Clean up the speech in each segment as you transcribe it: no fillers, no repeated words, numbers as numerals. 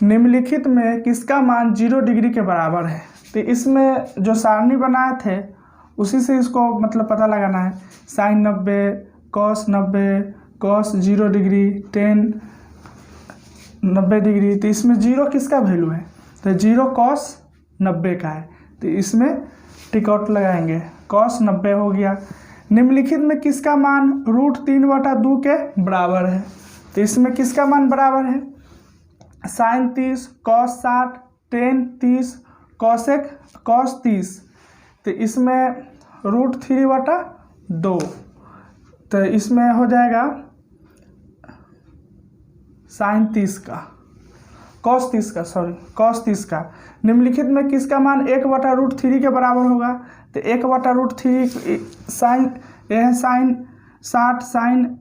निम्नलिखित में किसका मान 0 डिग्री के बराबर है। तो इसमें जो सारणी बनाए थे उसी से इसको मतलब पता लगाना है। Sine 90, cos 90, cos 0 degree, tan 90 degree. तो इसमें 0 किसका वैल्यू है, तो 0 कॉस 90 का है, तो इसमें टिक आउट लगाएंगे, कॉस 90 हो गया। निम्नलिखित में किसका मान √3/2 के बराबर है। तो इसमें किसका मान बराबर है, sine 30, cos 60, tan 30, cosec cos 30। तो इसमें √3/2, तो इसमें हो जाएगा साइन 30 का, कॉस 30 का, सॉरी कॉस 30 का। निम्नलिखित में किसका मान 1/√3 के बराबर होगा। तो 1/√3 साइन, यह है साइन 60, साइन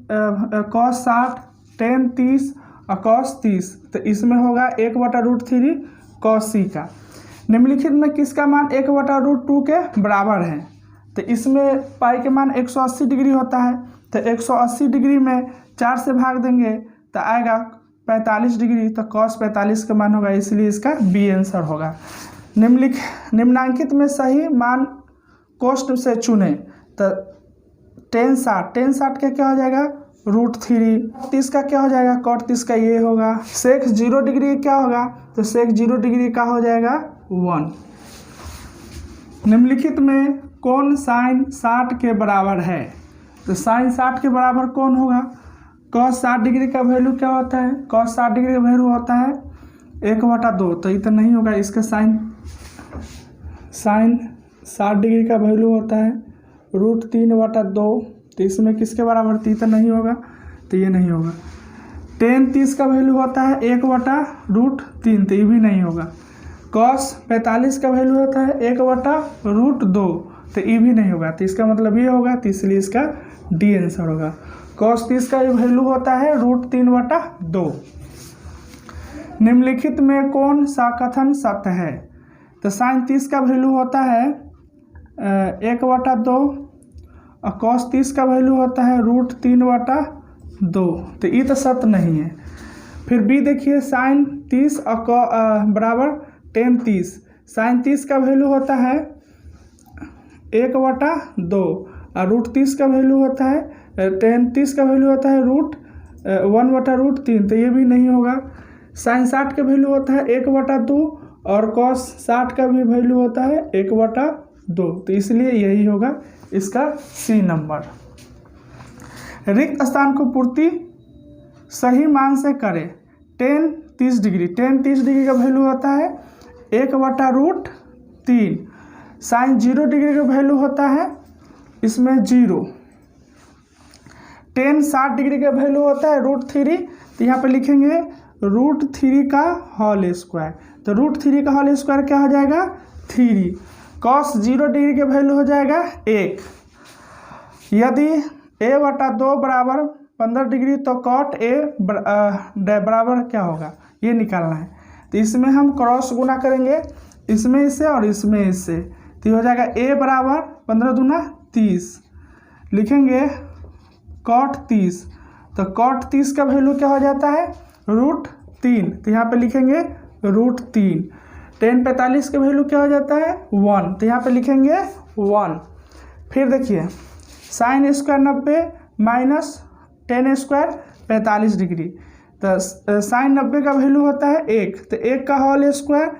कॉस 60, टेन 30 और कॉस 30। तो इसमें होगा 1/√3 कॉस सी का। निम्नलिखित में किसका मान 1/√2 के बराबर है। तो इसमें पाई के मान 180 डिग्री होता है। तो 180 डिग्री में 4 से भाग देंगे तो आएगा 45 डिग्री। तो कॉस 45 का मान होगा, इसलिए इसका बी आंसर होगा। निम्नांकित में सही मान कोष्ठ से चुने। तो टेन 60 का क्या हो जाएगा, √3। 30 का क्या हो जाएगा, cot 30 का ये होगा। सेक 0 डिग्री क्या होगा, तो सेक 0 डिग्री का हो जाएगा 1। निम्नलिखित में कौन साइन 60 के बराबर है। तो साइन 60 के बराबर कौन होगा, cos 60 डिग्री का वैल्यू क्या होता है, cos 60 डिग्री का वैल्यू होता है 1/2। तो ये तो नहीं होगा, इसका साइन 60 डिग्री का वैल्यू होता है √3/2। तो इसमें किसके बराबर, तो तो नहीं होगा, तो ये नहीं होगा। टेन 30 का वैल्यू होता है 1/√3, तो ये भी नहीं होगा। कॉस 45 का वैल्यू होता है 1/√2, तो ये भी नहीं होगा। तो इसका मतलब ये होगा, तो इसलिए इसका डी आंसर होगा। कॉस 30 का वैल्यू होता है √3/2। निम्नलिखित में कौन सा कथन सत्य है। तो साइन 30 का वैल्यू होता है 1/2 और कॉस 30 का वैल्यू होता है √3/2। तो ये तो सत्य नहीं है। फिर बी देखिए, साइन 30 और बराबर टेन 30। साइन 30 का वैल्यू होता है 1/2 और √30 का वैल्यू होता है, टेन 30 का वैल्यू होता है √1/√3। तो ये भी नहीं होगा। साइन 60 का वैल्यू होता है 1/2 और कॉस 60 का भी वैल्यू होता है 1/2। तो इसलिए यही होगा इसका सी नंबर। रिक्त स्थान को पूर्ति सही मान से करें। टेन 30 डिग्री का वैल्यू होता है 1/√3। साइन 0 डिग्री का वैल्यू होता है इसमें 0। टेन 60 डिग्री का वैल्यू होता है √3। तो यहाँ पे लिखेंगे √3 का होल स्क्वायर। तो √3 का होल स्क्वायर क्या हो जाएगा, 3। कॉस 0 डिग्री का वैल्यू हो जाएगा 1। यदि a/2 बराबर 15 डिग्री तो cot a बराबर क्या होगा, ये निकालना है। तो इसमें हम क्रॉस गुना करेंगे, इसमें इससे और इसमें इससे। तो हो जाएगा a बराबर 15 दूना 30। लिखेंगे cot 30। तो cot 30 का वैल्यू क्या हो जाता है, √3। तो यहाँ पे लिखेंगे √3। टेन 45 का वैल्यू क्या हो जाता है 1। तो यहाँ पे लिखेंगे 1। फिर देखिए sine square 90 minus ten square 45 degree. तो साइन 90 का वैल्यू होता है 1। तो 1 का होल स्क्वायर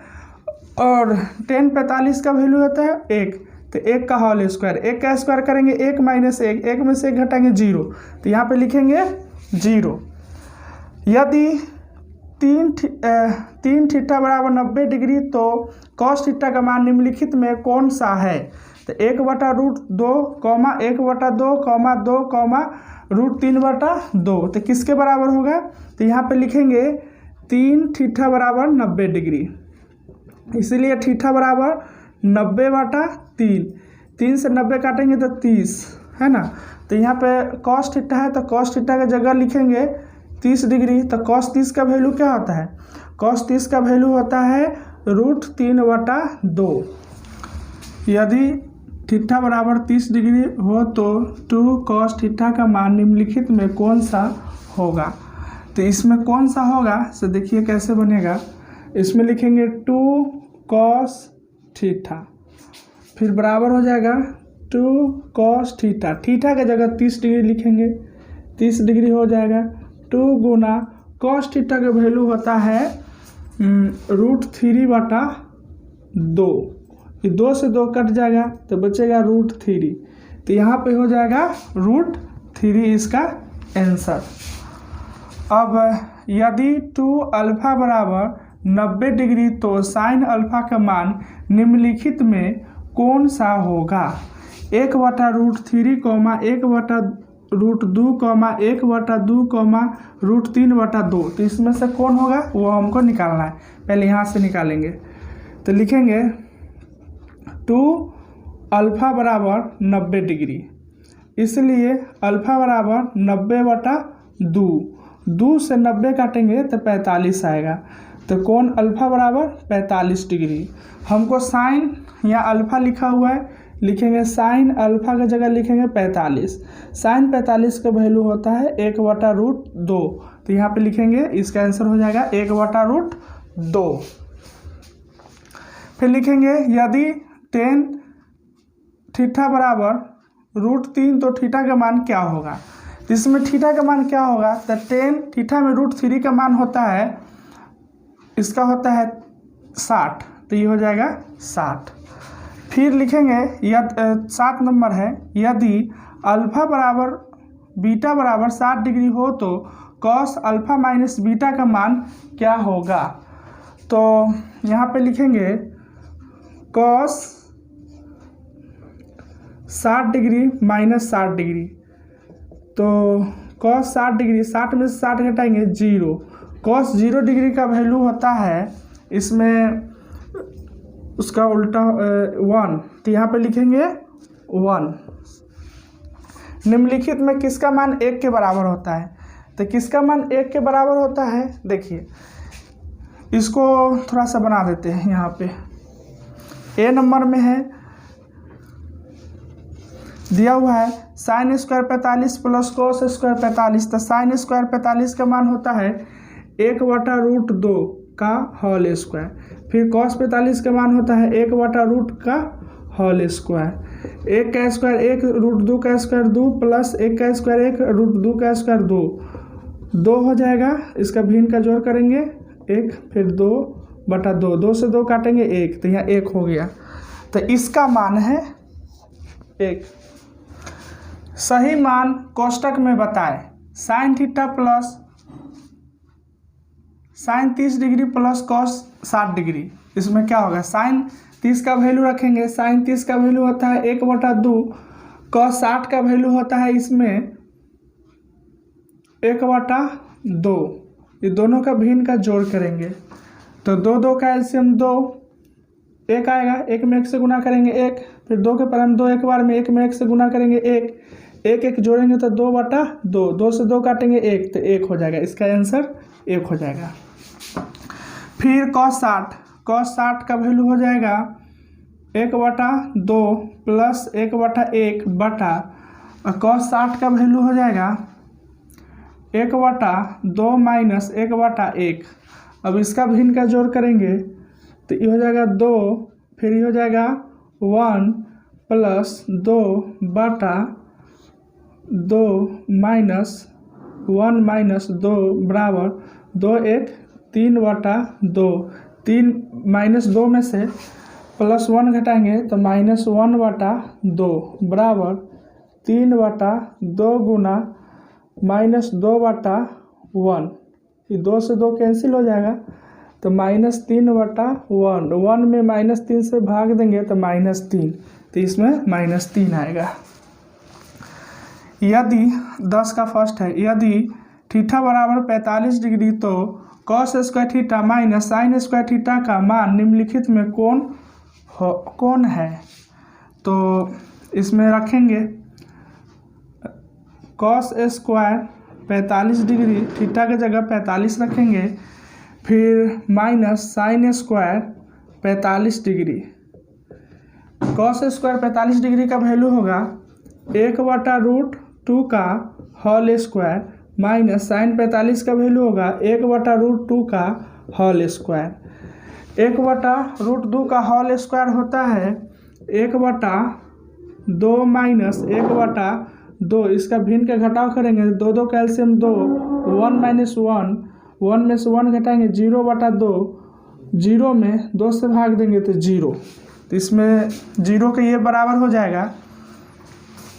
और टेन 45 का वैल्यू होता है 1। तो 1 का होल स्क्वायर, 1 का स्क्वायर करेंगे 1 माइनस 1, 1 में से 1 घटाएंगे 0। तो यहाँ पे लिखेंगे 0। यदि 3 थीटा बराबर 90 डिग्री तो कॉस थीटा का मान निम्नलिखित में कौन सा है। तो 1/√2, 1/2, 2, √3/2। तो किसके बराबर होगा, तो यहाँ पे लिखेंगे 3 थीटा बराबर 90 डिग्री। इसलिए थीटा बराबर 90/3। 3 से 90 काटेंगे तो 30 है ना। तो यहाँ पे कॉस थीटा है तो कॉस थीटा की जगह लिखेंगे 30 डिग्री। तो कॉस 30 का वैल्यू क्या होता है, कॉस 30 का वैल्यू होता है √3/2। यदि थीटा बराबर 30 डिग्री हो तो 2 cos थीटा का मान निम्नलिखित में कौन सा होगा। तो इसमें कौन सा होगा, तो देखिए कैसे बनेगा। इसमें लिखेंगे 2 cos थीटा, फिर बराबर हो जाएगा 2 cos थीटा, थीटा की जगह 30 डिग्री लिखेंगे, 30 डिग्री हो जाएगा 2 गुना cos थीटा का वैल्यू होता है √3/2, ये 2 से 2 कट जाएगा तो बचेगा √3, तो यहाँ पे हो जाएगा √3 इसका आंसर। अब यदि 2 अल्फा बराबर 90 डिग्री तो साइन अल्फा का मान निम्नलिखित में कौन सा होगा? 1/√3, 1/√2, 1/2, √3/2, तो इसमें से कौन होगा वो हमको निकालना है। पहले यहाँ से निकालेंगे तो लिखेंगे 2 अल्फा बराबर 90 डिग्री, इसलिए अल्फा बराबर 90/2, 2 से 90 काटेंगे तो 45 आएगा, तो कौन अल्फा बराबर 45 डिग्री। हमको साइन या अल्फा लिखा हुआ है, लिखेंगे साइन अल्फा की जगह लिखेंगे 45, साइन 45 का वैल्यू होता है 1/√2, तो यहाँ पे लिखेंगे इसका आंसर हो जाएगा 1/√2। फिर लिखेंगे यदि tan थीटा बराबर √3 तो थीटा का मान क्या होगा? इसमें थीटा का मान क्या होगा? तो tan थीटा में √3 का मान होता है, इसका होता है 60, तो ये हो जाएगा 60। फिर लिखेंगे 7 नंबर है, यदि अल्फा बराबर बीटा बराबर 60 डिग्री हो तो cos अल्फा माइनस बीटा का मान क्या होगा? तो यहाँ पे लिखेंगे cos 60 डिग्री माइनस 60 डिग्री, तो cos 60 डिग्री, 60 में से 60 घटाएंगे 0, cos 0 डिग्री का वैल्यू होता है इसमें उसका उल्टा 1, तो यहाँ पे लिखेंगे 1। निम्नलिखित में किसका मान 1 के बराबर होता है? तो किसका मान 1 के बराबर होता है, देखिए इसको थोड़ा सा बना देते हैं। यहाँ पे ए नंबर में है दिया हुआ है sine square 45 plus cos square 45, तो साइन स्क्वायर 45 का मान होता है 1/√2 का होल स्क्वायर, फिर cos 45 का मान होता है 1/√2 का होल स्क्वायर, 1 का स्क्वायर 1, √2 का स्क्वायर 2, प्लस 1 का स्क्वायर 1, √2 का स्क्वायर 2 हो जाएगा। इसका भिन्न का जोड़ करेंगे 1, फिर 2/2, 2 से 2 काटेंगे 1, तो यहाँ 1 हो गया, तो इसका मान है 1। सही मान कोष्टक में बताएं। Sine theta plus sign 30 degree plus cos 60 degree, इसमें क्या होगा? साइन 30 का वैल्यू रखेंगे, साइन 30 का वैल्यू होता है 1/2, cos 60 का वैल्यू होता है इसमें 1/2, ये दोनों का भिन्न का जोड़ करेंगे तो 2 का एलसीएम 2, 1 आएगा, 1 में 1 से गुना करेंगे 1, फिर 2 के पर हम 2 एक बार में 1 में 1 से गुना करेंगे 1 जोड़ेंगे तो 2/2, 2 से 2 काटेंगे 1, तो 1 हो जाएगा, इसका आंसर 1 हो जाएगा। फिर cos 60 का वैल्यू हो जाएगा 1/2 प्लस 1/1 बटा, cos 60 का वैल्यू हो जाएगा 1/2 माइनस 1/1। अब इसका भिन्न का जोड़ करेंगे तो ये हो जाएगा 2, फिर ये हो जाएगा 1 प्लस 2/2 माइनस 1 माइनस 2 बराबर 2 1 3/2, 3 माइनस 2 में से प्लस 1 घटाएंगे तो माइनस 1/2 बराबर 3/2 गुना माइनस 2/1, ये 2 से 2 कैंसिल हो जाएगा तो -3/1, 1 में -3 से भाग देंगे तो -3, तो इसमें -3 आएगा। यदि 10 का फर्स्ट है, यदि थीटा बराबर 45 डिग्री तो cos square theta minus sine square theta का मान निम्नलिखित में कौन है? तो इसमें रखेंगे cos स्क्वायर 45 डिग्री, थीटा की जगह 45 रखेंगे, फिर minus sine square 45 degree. cos square 45 degree का वैल्यू होगा 1/√2 का होल स्क्वायर माइनस साइन 45 का वैल्यू होगा 1/√2 का होल स्क्वायर। 1/√2 का होल स्क्वायर होता है 1/2 माइनस 1/2। इसका भिन्न का घटाव करेंगे 2 कैल्शियम 2, 1 माइनस 1, 1 में से 1 घटाएंगे 0/2, 0 में 2 से भाग देंगे तो 0, तो इसमें 0 के ये बराबर हो जाएगा।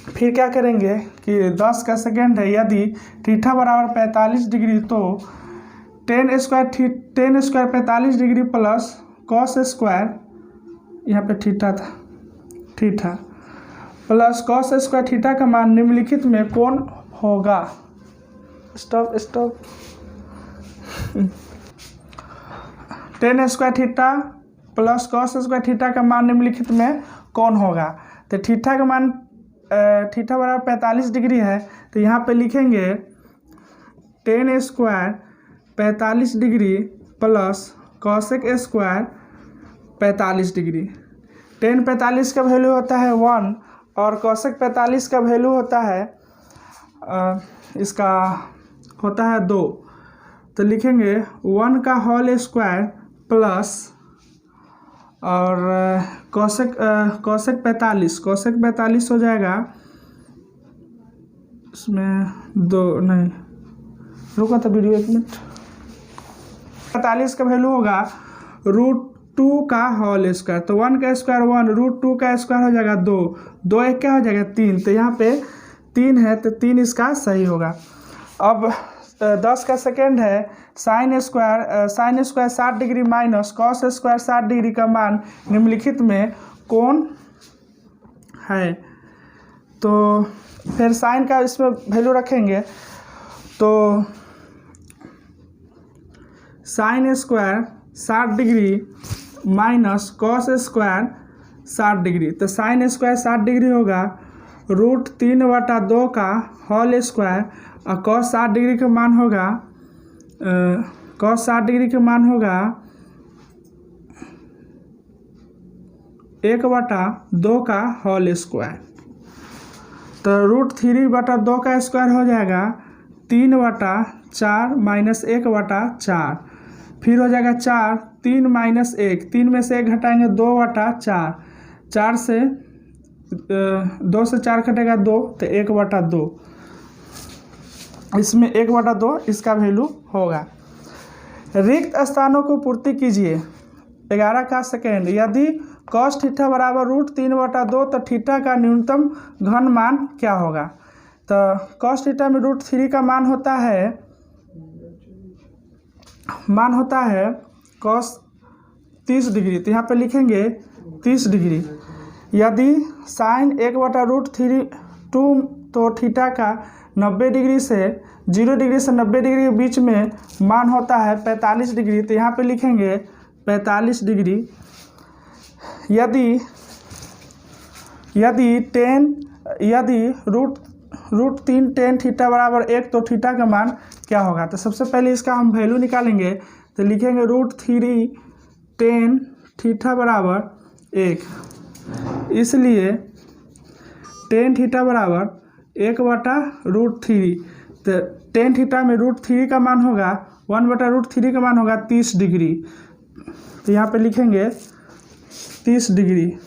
फिर क्या करेंगे कि 10 का सेकेंड है, यदि थीटा बराबर 45 डिग्री तो ten square 45 degree plus cos square, यहाँ पे थीटा था, theta plus cos square theta का मान निम्नलिखित में कौन होगा। Stop. Ten square theta plus cos square theta का मान निम्नलिखित में कौन होगा। तो थीटा का मान थीटा बराबर 45 डिग्री है, तो यहाँ पे लिखेंगे ten square 45 degree plus cosec square 45 degree. Ten 45 का वैल्यू होता है 1 और कॉसेक 45 का वैल्यू होता है इसका होता है 2, तो लिखेंगे 1 का होल स्क्वायर प्लस और कॉसेक 45 हो जाएगा, इसमें 2 नहीं, रुको तो वीडियो 1 मिनट। 45 का वैल्यू होगा √2 का होल स्क्वायर, तो 1 का स्क्वायर 1, √2 का स्क्वायर हो जाएगा 2, 2 1 क्या हो जाएगा 3, तो यहाँ पे 3 है तो 3 इसका सही होगा। अब 10 का सेकेंड है, sine square 60 degree minus cos square 60 degree का मान निम्नलिखित में कौन है। तो फिर साइन का इसमें वैल्यू रखेंगे, तो sine square 60 degree minus cos square 60 degree, तो साइन स्क्वायर 60 डिग्री होगा √3/2 का होल स्क्वायर और कॉस 60 डिग्री का मान होगा कॉस 60 डिग्री का मान होगा 1/2 का होल स्क्वायर, तो √3/2 का स्क्वायर हो जाएगा 3/4 माइनस 1/4, फिर हो जाएगा 4, 3 माइनस 1, 3 में से 1 घटाएंगे 2/4, 4 से 2 से 4 घटेगा 2, तो 1/2, इसमें 1/2 इसका वैल्यू होगा। रिक्त स्थानों को पूर्ति कीजिए। 11 का सेकेंड, यदि कॉस थीटा बराबर √3/2 तो थीटा का न्यूनतम घन मान क्या होगा। तो कॉस थीटा में √3 का मान होता है कॉस 30 डिग्री, तो यहाँ पे लिखेंगे 30 डिग्री। यदि साइन 1/√3 तो थीटा का 90 डिग्री से 0 डिग्री से 90 डिग्री के बीच में मान होता है 45 डिग्री, तो यहाँ पे लिखेंगे 45 डिग्री। यदि √3 टेन थीटा बराबर 1 तो थीटा का मान क्या होगा। तो सबसे पहले इसका हम वैल्यू निकालेंगे, तो लिखेंगे √3 टेन थीटा बराबर 1, इसलिए टेन थीटा बराबर 1/√3, तो टेन थीटा में √3 का मान होगा 1/√3 का मान होगा 30 डिग्री, तो यहाँ पे लिखेंगे 30 डिग्री।